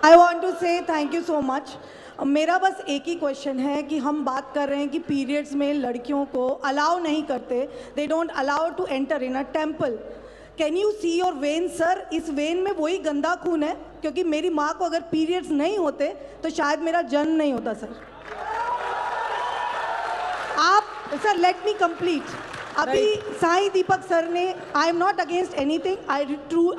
I want to से thank you so much. मेरा बस एक ही क्वेश्चन है कि हम बात कर रहे हैं कि पीरियड्स में लड़कियों को अलाउ नहीं करते, they don't allow to enter in a temple. Can you see your vein sir? इस वेन में वही गंदा खून है, क्योंकि मेरी माँ को अगर पीरियड्स नहीं होते तो शायद मेरा जन्म नहीं होता सर। आप सर लेट मी कंप्लीट। अभी साई दीपक सर ने, I am not against anything, I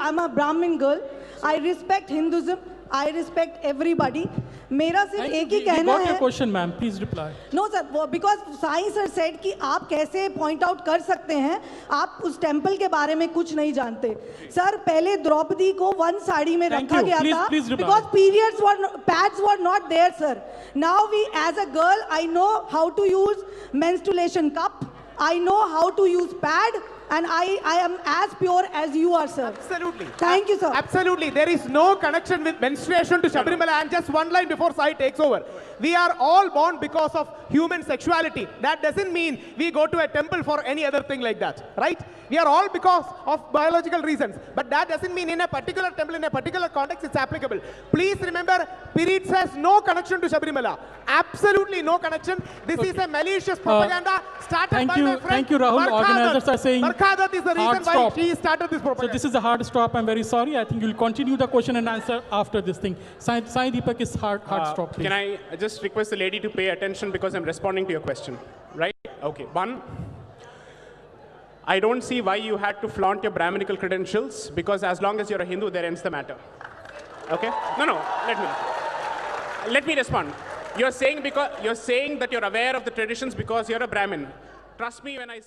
am a Brahmin girl, I respect Hinduism, I respect everybody. मेरा सिर्फ एक ही कहना है। Question ma'am please reply. No sir, because Sai sir said कि आप कैसे पॉइंट आउट कर सकते हैं, आप उस टेम्पल के बारे में कुछ नहीं जानते। सर पहले द्रौपदी को वन साड़ी में रखा गया था because periods were, pads were not there sir. Now we as a girl I know how to use menstruation cup, I know how to use pad, and I am as pure as you are, sir. Absolutely. Thank you, sir. Absolutely. There is no connection with menstruation to Sabarimala. And just one line before Sai takes over. We are all born because of human sexuality. That doesn't mean we go to a temple for any other thing like that, right? We are all because of biological reasons. But that doesn't mean in a particular temple, in a particular context, it's applicable. Please remember, periods has no connection to Sabarimala. Absolutely no connection. This is a malicious propaganda started by my friend. Thank you, Rahul. Organizers are saying Markhadat is the reason why she started this propaganda. So this is a hard stop. I'm very sorry. I think you'll continue the question and answer after this thing. Sai Deepak is hard stop, please. Can I just request the lady to pay attention because I'm responding to your question, right? Okay. One, I don't see why you had to flaunt your Brahminical credentials, because as long as you're a Hindu, there ends the matter. Okay? No, let me respond. You're saying that you're aware of the traditions because you're a Brahmin. Trust me when I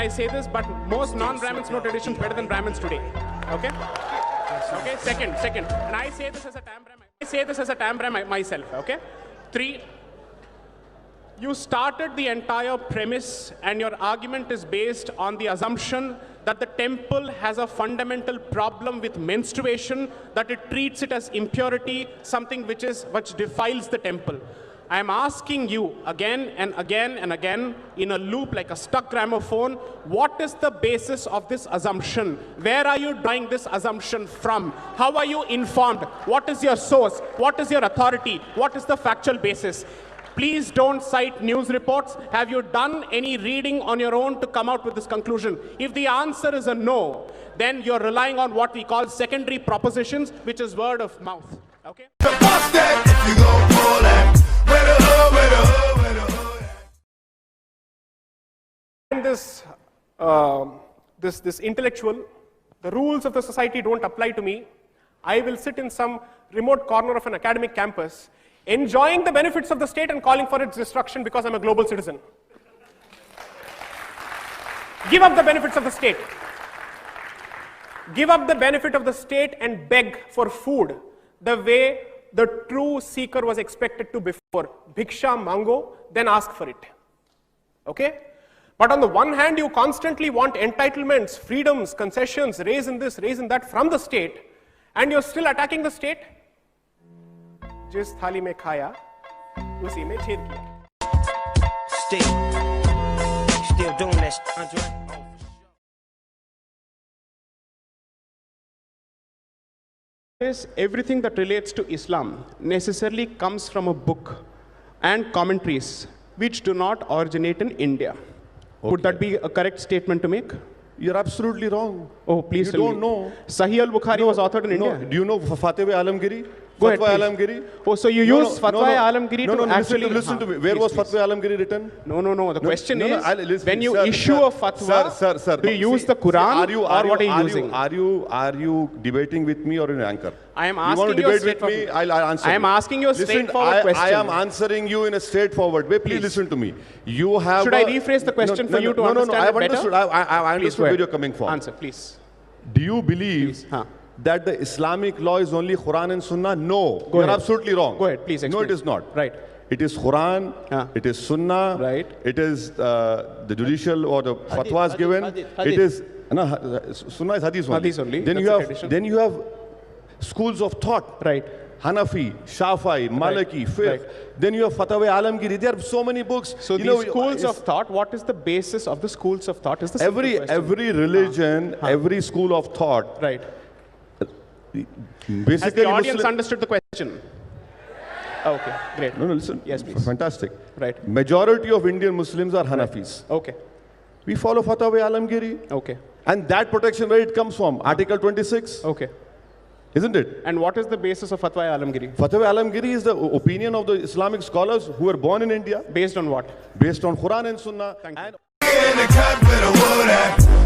say this, but most non-Brahmins know traditions better than Brahmins today. Okay? Okay? Second, and I say this as a Tam myself, okay? 3, you started the entire premise and your argument is based on the assumption that the temple has a fundamental problem with menstruation, that it treats it as impurity, something which defiles the temple. I am asking you again and again and again in a loop like a stuck gramophone, what is the basis of this assumption? Where are you drawing this assumption from? How are you informed? What is your source? What is your authority? What is the factual basis? Please don't cite news reports. Have you done any reading on your own to come out with this conclusion? If the answer is a no, then you're relying on what we call secondary propositions, which is word of mouth. Okay? And this intellectual, the rules of the society don't apply to me. I will sit in some remote corner of an academic campus, enjoying the benefits of the state and calling for its destruction because I'm a global citizen. Give up the benefits of the state. Give up the benefit of the state and beg for food the way the true seeker was expected to before. Bhiksha mango, then ask for it. Okay? But on the one hand, you constantly want entitlements, freedoms, concessions, raise in this, raise in that from the state, and you're still attacking the state. जिस थाली में खाया उसी में छेद किया. Still doing that, Andre. Everything that relates to Islam necessarily comes from a book and commentaries which do not originate in India. Okay. Would that be a correct statement to make? You're absolutely wrong. Oh, please tell me. You don't know. Sahih al-Bukhari was authored in India. Do you know Fatwa Alamgiri? Go ahead, Fatwa Alamgiri? Oh, so you use Fatwa Alamgiri to actually... Listen to me. Where was Fatwa Alamgiri written? No. The question is, when you issue a fatwa, do you use the Quran or what are you using? Are you debating with me or an anchor? I am asking you want to debate with me, I'll answer. I am asking you a straightforward question. I am answering you in a straightforward way. Please listen to me. You have... Should I rephrase the question for you to understand it better? I understood where you're coming from. Answer, please. Do you believe that the Islamic law is only Quran and Sunnah? No. You're absolutely wrong. Go ahead, please explain. No, it is not. Right. It is Quran, it is Sunnah, right. It is the judicial or the fatwas given. It is Sunnah is Hadith only. Hadith only. Then you have schools of thought. Right. Hanafi, Shafi'i, Maliki, Fiqh. Right. Then you have Fatwa Alamgiri. There are so many books. So these schools of thought, what is the basis of the schools of thought? Is the every religion, every school of thought, right, Has basically the audience Muslim- understood the question? Okay, great. No, listen. Yes, please. Fantastic. Right. Majority of Indian Muslims are Hanafis. Okay, We follow Fatwa Alamgiri. okay, And that protection, where it comes from? Article 26, okay. isn't it? And what is the basis of Fatwa Alamgiri? Fatwa Alamgiri is the opinion of the Islamic scholars who were born in India, Based on what? based on Quran and Sunnah. Thank you. And In the cut with a wood at.